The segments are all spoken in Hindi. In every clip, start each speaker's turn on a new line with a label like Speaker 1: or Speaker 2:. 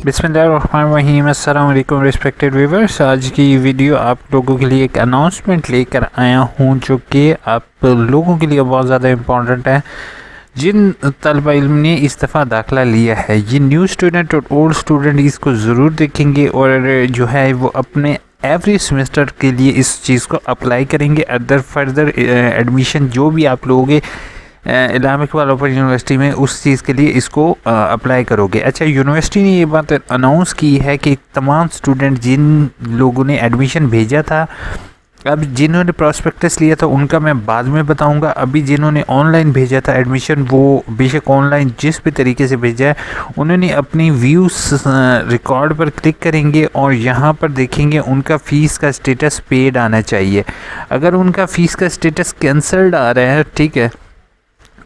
Speaker 1: बिस्मिल्लाहिर्रहमानिर्रहीम। अस्सलाम वालेकुम रिस्पेक्टेड व्यूअर्स, आज की वीडियो आप लोगों के लिए एक अनाउंसमेंट लेकर आया हूं जो कि आप लोगों के लिए बहुत ज़्यादा इम्पॉर्टेंट है। जिन तलबा इल्म ने इस दफ़ा दाखिला लिया है, ये न्यू स्टूडेंट और ओल्ड स्टूडेंट इसको ज़रूर देखेंगे और जो है वो अपने एवरी सेमेस्टर के लिए इस चीज़ को अप्लाई करेंगे। अदर फर्दर एडमिशन जो भी आप लोगे इलामा इकबाल ओपन यूनिवर्सिटी में, उस चीज़ के लिए इसको अप्लाई करोगे। अच्छा, यूनिवर्सिटी ने ये बात अनाउंस की है कि तमाम स्टूडेंट जिन लोगों ने एडमिशन भेजा था, अब जिन्होंने प्रॉस्पेक्टस लिया था उनका मैं बाद में बताऊंगा। अभी जिन्होंने ऑनलाइन भेजा था एडमिशन, वो बेशक ऑनलाइन जिस भी तरीके से भेजा है, उन्होंने अपनी व्यूज़ रिकॉर्ड पर क्लिक करेंगे और यहाँ पर देखेंगे उनका फ़ीस का स्टेटस पेड आना चाहिए। अगर उनका फ़ीस का स्टेटस कैंसल्ड आ रहा है, ठीक है,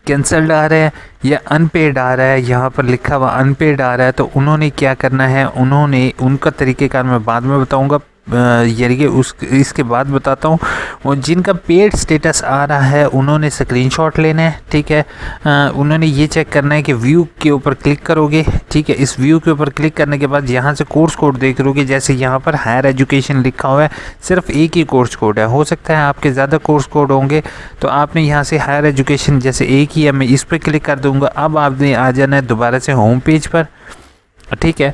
Speaker 1: कैंसल्ड आ रहा है या अनपेड आ रहा है, यहाँ पर लिखा हुआ अनपेड आ रहा है, तो उन्होंने क्या करना है, उन्होंने उनका तरीक़ेकार मैं बाद में बताऊँगा, यानी कि इसके बाद बताता हूँ। और जिनका पेड स्टेटस आ रहा है उन्होंने स्क्रीनशॉट लेना है, ठीक है। उन्होंने ये चेक करना है कि व्यू के ऊपर क्लिक करोगे, ठीक है। इस व्यू के ऊपर क्लिक करने के बाद यहाँ से कोर्स कोड देख लोगे। जैसे यहाँ पर हायर एजुकेशन लिखा हुआ है, सिर्फ एक ही कोर्स कोड है, हो सकता है आपके ज़्यादा कोर्स कोड होंगे, तो आपने यहाँ से हायर एजुकेशन जैसे एक ही है, मैं इस पर क्लिक कर दूँगा। अब आपने आ जाना है दोबारा से होम पेज पर, ठीक है।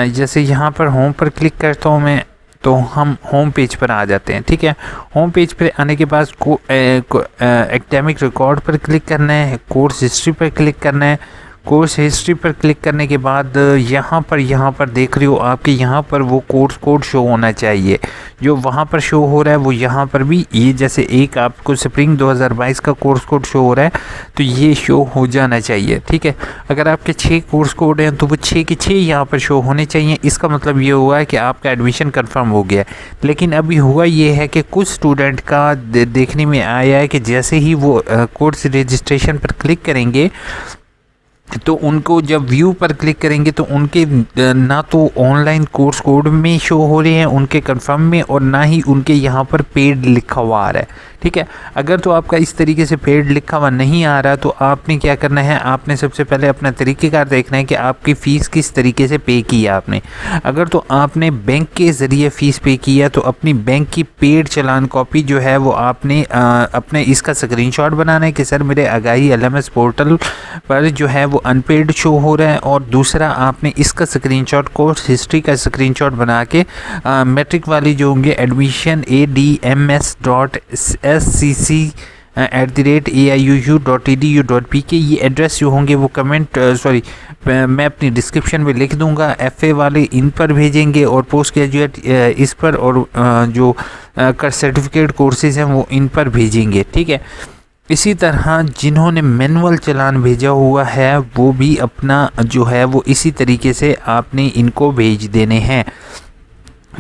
Speaker 1: जैसे यहाँ पर होम पर क्लिक करता हूँ मैं, तो हम होम पेज पर आ जाते हैं, ठीक है। होम पेज पर आने के बाद एकेडमिक रिकॉर्ड पर क्लिक करना है, कोर्स हिस्ट्री पर क्लिक करना है। कोर्स हिस्ट्री पर क्लिक करने के बाद यहाँ पर देख रहे हो आपके यहाँ पर वो कोर्स कोड शो होना चाहिए। जो वहाँ पर शो हो रहा है वो यहाँ पर भी, ये जैसे एक आपको स्प्रिंग 2022 का कोर्स कोड शो हो रहा है, तो ये शो हो जाना चाहिए, ठीक है। अगर आपके 6 कोर्स कोड हैं तो वो 6 के 6 यहाँ पर शो होने चाहिए। इसका मतलब ये हुआ है कि आपका एडमिशन कन्फर्म हो गया। लेकिन अभी हुआ ये है कि कुछ स्टूडेंट का देखने में आया है कि जैसे ही वो कोर्स रजिस्ट्रेशन पर क्लिक करेंगे, तो उनको जब व्यू पर क्लिक करेंगे तो उनके ना तो ऑनलाइन कोर्स कोड में शो हो रहे हैं उनके कंफर्म में, और ना ही उनके यहाँ पर पेड लिखा हुआ आ रहा है, ठीक है। अगर तो आपका इस तरीके से पेड लिखा हुआ नहीं आ रहा, तो आपने क्या करना है, आपने सबसे पहले अपना तरीक़ेकार देखना है कि आपकी फ़ीस किस तरीके से पे की है आपने। अगर तो आपने बैंक के ज़रिए फ़ीस पे किया तो अपनी बैंक की पेड चालान कॉपी जो है वो आपने अपने इसका स्क्रीनशॉट बनाना है कि सर मेरे आगाही LMS पोर्टल पर जो है वो अनपेड शो हो रहा है। और दूसरा, आपने इसका स्क्रीनशॉट, कोर्स हिस्ट्री का स्क्रीनशॉट बना के मैट्रिक वाली जो होंगे एडमिशन adms.scc@aiuu.edu.pk, ये एड्रेस जो होंगे वो मैं अपनी डिस्क्रिप्शन में लिख दूंगा। FA वाले इन पर भेजेंगे और पोस्ट ग्रेजुएट इस पर, और जो सर्टिफिकेट कोर्सेज हैं वो इन पर भेजेंगे, ठीक है। इसी तरह जिन्होंने मैनुअल चालान भेजा हुआ है वो भी अपना जो है वो इसी तरीके से आपने इनको भेज देने हैं,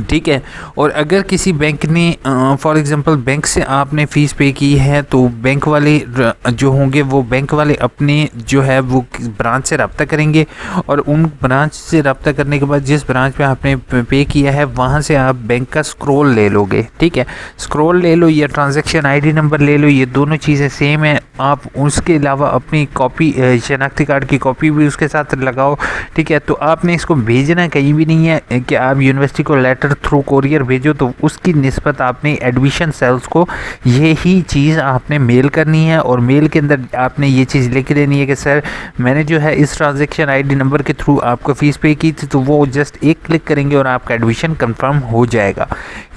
Speaker 1: ठीक है। और अगर किसी बैंक ने फॉर एग्ज़ाम्पल बैंक से आपने फ़ीस पे की है, तो बैंक वाले जो होंगे वो बैंक वाले अपने जो है वो ब्रांच से रब्ता करेंगे, और उन ब्रांच से रब्ता करने के बाद जिस ब्रांच पे आपने पे किया है वहाँ से आप बैंक का स्क्रॉल ले लोगे, ठीक है। स्क्रॉल ले लो या ट्रांजैक्शन ID नंबर ले लो, ये दोनों चीज़ें सेम है। आप उसके अलावा अपनी कॉपी, शनाख्ती कार्ड की कॉपी भी उसके साथ लगाओ, ठीक है। तो आपने इसको भेजना कहीं भी नहीं है कि आप यूनिवर्सिटी को लेटर थ्रू कोरियर भेजो, तो उसकी निस्बत आपने एडमिशन सेल्स को यही चीज़ आपने मेल करनी है, और मेल के अंदर आपने ये चीज़ लिख देनी है कि सर मैंने जो है इस ट्रांजैक्शन ID नंबर के थ्रू आपको फ़ीस पे की थी। तो वो जस्ट एक क्लिक करेंगे और आपका एडमिशन कंफर्म हो जाएगा।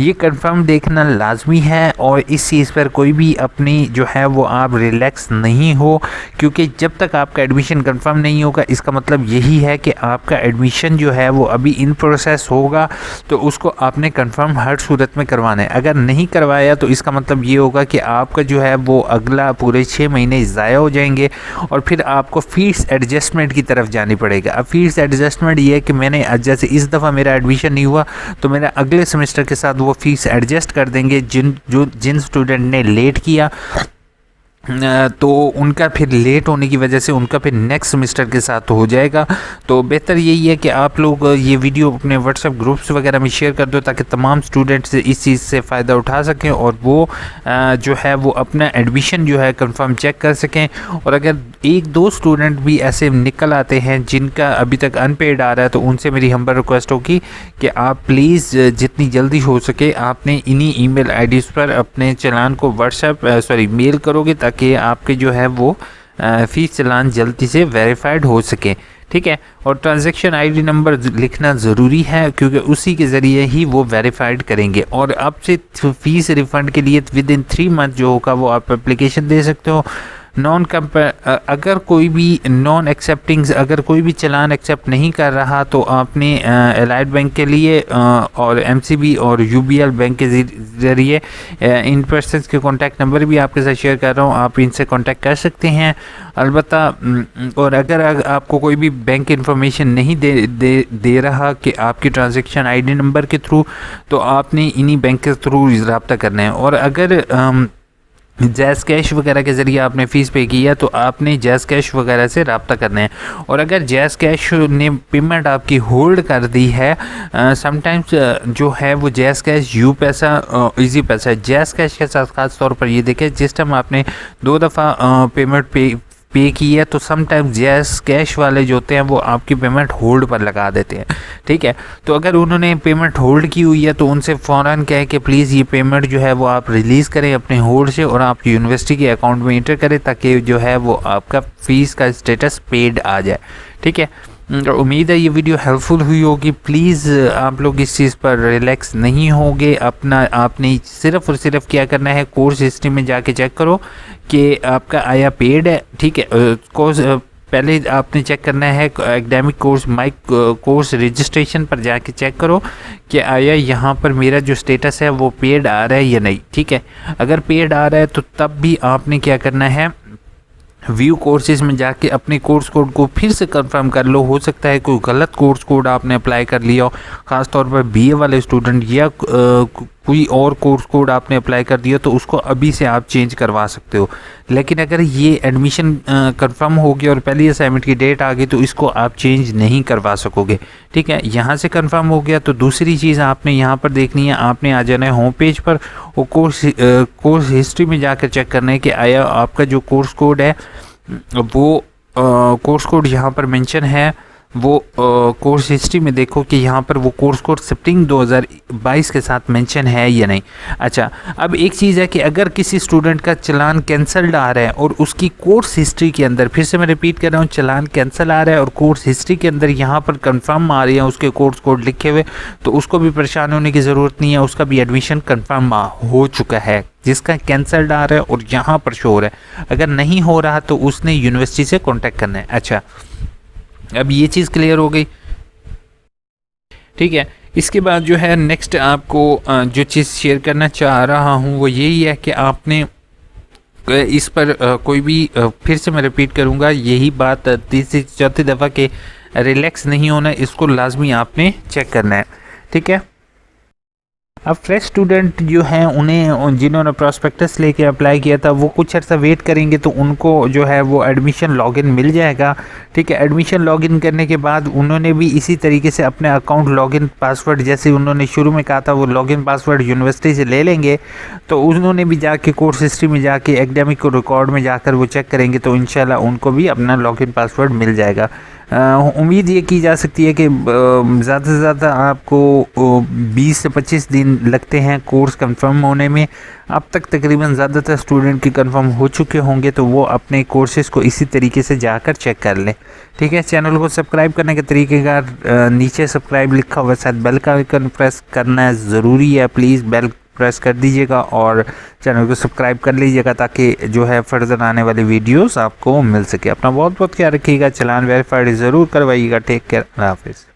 Speaker 1: ये कंफर्म देखना लाजमी है, और इस चीज़ पर कोई भी अपनी जो है वो आप रिलैक्स नहीं हो, क्योंकि जब तक आपका एडमिशन कंफर्म नहीं होगा, इसका मतलब यही है कि आपका एडमिशन जो है वो अभी इन प्रोसेस होगा, तो उसको आपने कंफर्म हर सूरत में करवाना है। अगर नहीं करवाया तो इसका मतलब ये होगा कि आपका जो है वो अगला पूरे 6 महीने ज़ाया हो जाएंगे, और फिर आपको फ़ीस एडजस्टमेंट की तरफ जानी पड़ेगा। अब फ़ीस एडजस्टमेंट ये है कि मैंने जैसे इस दफ़ा मेरा एडमिशन नहीं हुआ, तो मेरा अगले सेमेस्टर के साथ वो फ़ीस एडजस्ट कर देंगे। जिन स्टूडेंट ने लेट किया तो उनका फिर लेट होने की वजह से उनका फिर नेक्स्ट सेमेस्टर के साथ हो जाएगा। तो बेहतर यही है कि आप लोग ये वीडियो अपने व्हाट्सएप ग्रुप्स वगैरह में शेयर कर दो ताकि तमाम स्टूडेंट्स इस चीज़ से फ़ायदा उठा सकें और वो जो है वो अपना एडमिशन जो है कंफर्म चेक कर सकें। और अगर एक दो स्टूडेंट भी ऐसे निकल आते हैं जिनका अभी तक अनपेड आ रहा है तो उनसे मेरी हम्बल रिक्वेस्ट होगी कि आप प्लीज़ जितनी जल्दी हो सके आपने इन्हीं ईमेल आईडीज़ पर अपने चालान को मेल करोगे ताकि आपके जो है वो फ़ीस चालान जल्दी से वेरीफाइड हो सके। ठीक है, और ट्रांजैक्शन आईडी नंबर लिखना ज़रूरी है क्योंकि उसी के ज़रिए ही वो वेरीफाइड करेंगे। और आपसे फ़ीस रिफ़ंड के लिए विद इन 3 मंथ जो होगा वो आप एप्लीकेशन दे सकते हो। अगर कोई भी अगर कोई भी चालान एक्सेप्ट नहीं कर रहा तो आपने एलाइड बैंक के लिए और एमसीबी और यूबीएल बैंक के ज़रिए इन पर्सन्स के कॉन्टैक्ट नंबर भी आपके साथ शेयर कर रहा हूँ, आप इनसे कॉन्टैक्ट कर सकते हैं अलबत्ता। और अगर आपको कोई भी बैंक इंफॉर्मेशन नहीं दे रहा कि आपकी ट्रांजैक्शन आईडी नंबर के थ्रू, तो आपने इन्हीं बैंक के थ्रू रब्ता करना है। और अगर जैज़ कैश वगैरह के ज़रिए आपने फ़ीस पे की है तो आपने जैज़ कैश वगैरह से रब्ता करना है। और अगर जैज़ कैश ने पेमेंट आपकी होल्ड कर दी है, समटाइम्स जो है वो जैज़ कैश यू पैसा इजी पैसा है, जैज़ कैश के साथ खास तौर पर ये देखें जिस टाइम आपने 2 दफ़ा पेमेंट पे की है तो समटाइम्स जैज़ कैश वाले जो होते हैं वो आपकी पेमेंट होल्ड पर लगा देते हैं। ठीक है, तो अगर उन्होंने पेमेंट होल्ड की हुई है तो उनसे फ़ौरन कहे कि प्लीज़ ये पेमेंट जो है वो आप रिलीज़ करें अपने होल्ड से और आप यूनिवर्सिटी के अकाउंट में इंटर करें ताकि जो है वो आपका फ़ीस का स्टेटस पेड आ जाए। ठीक है, उम्मीद है ये वीडियो हेल्पफुल हुई होगी। प्लीज़ आप लोग इस चीज़ पर रिलैक्स नहीं होंगे। आपने सिर्फ़ और सिर्फ क्या करना है, कोर्स हिस्ट्री में जाके चेक करो कि आपका आया पेड है। ठीक है, कोर्स पहले आपने चेक करना है एकेडमिक कोर्स रजिस्ट्रेशन पर जाके चेक करो कि आया यहाँ पर मेरा जो स्टेटस है वो पेड आ रहा है या नहीं। ठीक है, अगर पेड आ रहा है तो तब भी आपने क्या करना है, व्यू कोर्सेज में जाके अपने कोर्स कोड को फिर से कंफर्म कर लो। हो सकता है कोई गलत कोर्स कोड आपने अप्लाई कर लिया हो, ख़ास तौर पर बीए वाले स्टूडेंट, या कोई और कोर्स कोड आपने अप्लाई कर दिया तो उसको अभी से आप चेंज करवा सकते हो। लेकिन अगर ये एडमिशन कंफर्म हो गया और पहली असाइनमेंट की डेट आ गई तो इसको आप चेंज नहीं करवा सकोगे। ठीक है, यहाँ से कंफर्म हो गया तो दूसरी चीज़ आपने यहाँ पर देखनी है, आपने आ जाना है होम पेज पर, वो कोर्स हिस्ट्री में जाकर चेक करना है कि आया आपका जो कोर्स कोड है वो कोर्स कोड यहाँ पर मेंशन है, वो कोर्स हिस्ट्री में देखो कि यहाँ पर वो कोर्स कोड स्प्रिंग 2022 के साथ मेंशन है या नहीं। अच्छा, अब एक चीज़ है कि अगर किसी स्टूडेंट का चालान कैंसल्ड आ रहा है और उसकी कोर्स हिस्ट्री के अंदर, फिर से मैं रिपीट कर रहा हूँ, चालान कैंसिल आ रहा है और कोर्स हिस्ट्री के अंदर यहाँ पर कंफर्म आ रही है उसके कोर्स कोड लिखे हुए, तो उसको भी परेशान होने की ज़रूरत नहीं है, उसका भी एडमिशन कन्फर्म हो चुका है। जिसका कैंसल्ड आ रहा है और यहाँ पर शो हो रहा है, अगर नहीं हो रहा तो उसने यूनिवर्सिटी से कॉन्टैक्ट करना है। अच्छा, अब ये चीज़ क्लियर हो गई। ठीक है, इसके बाद जो है नेक्स्ट आपको जो चीज़ शेयर करना चाह रहा हूँ वो यही है कि आपने इस पर कोई भी फिर से मैं रिपीट करूँगा यही बात तीसरी चौथी दफ़ा के रिलैक्स नहीं होना, इसको लाजमी आपने चेक करना है। ठीक है, अब फ्रेश स्टूडेंट जो हैं उन्हें, जिन्होंने प्रॉस्पेक्टस लेके अप्लाई किया था, वो कुछ अर्सा वेट करेंगे तो उनको जो है वो एडमिशन लॉगिन मिल जाएगा। ठीक है, एडमिशन लॉगिन करने के बाद उन्होंने भी इसी तरीके से अपने अकाउंट लॉगिन पासवर्ड, जैसे उन्होंने शुरू में कहा था वो लॉगिन पासवर्ड यूनिवर्सिटी से ले लेंगे, तो उन्होंने भी जाके कोर्स हिस्ट्री में जाके एकेडमिक रिकॉर्ड में जाकर वो चेक करेंगे तो इंशाल्लाह उनको भी अपना लॉगिन पासवर्ड मिल जाएगा। उम्मीद ये की जा सकती है कि ज़्यादा से ज़्यादा आपको 20 से 25 दिन लगते हैं कोर्स कंफर्म होने में। अब तक तकरीबन ज़्यादातर स्टूडेंट की कंफर्म हो चुके होंगे, तो वो अपने कोर्सेज़ को इसी तरीके से जाकर चेक कर लें। ठीक है, चैनल को सब्सक्राइब करने के तरीक़ेकार नीचे सब्सक्राइब लिखा हुआ, साथ बेल का आइकन प्रेस करना ज़रूरी है, प्लीज़ बेल प्रेस कर दीजिएगा और चैनल को सब्सक्राइब कर लीजिएगा ताकि जो है फर्दर आने वाली वीडियोस आपको मिल सके। अपना बहुत बहुत ख्याल रखिएगा, चालान वेरीफाइड ज़रूर करवाइएगा। टेक केयर, अल्लाह हाफिज़।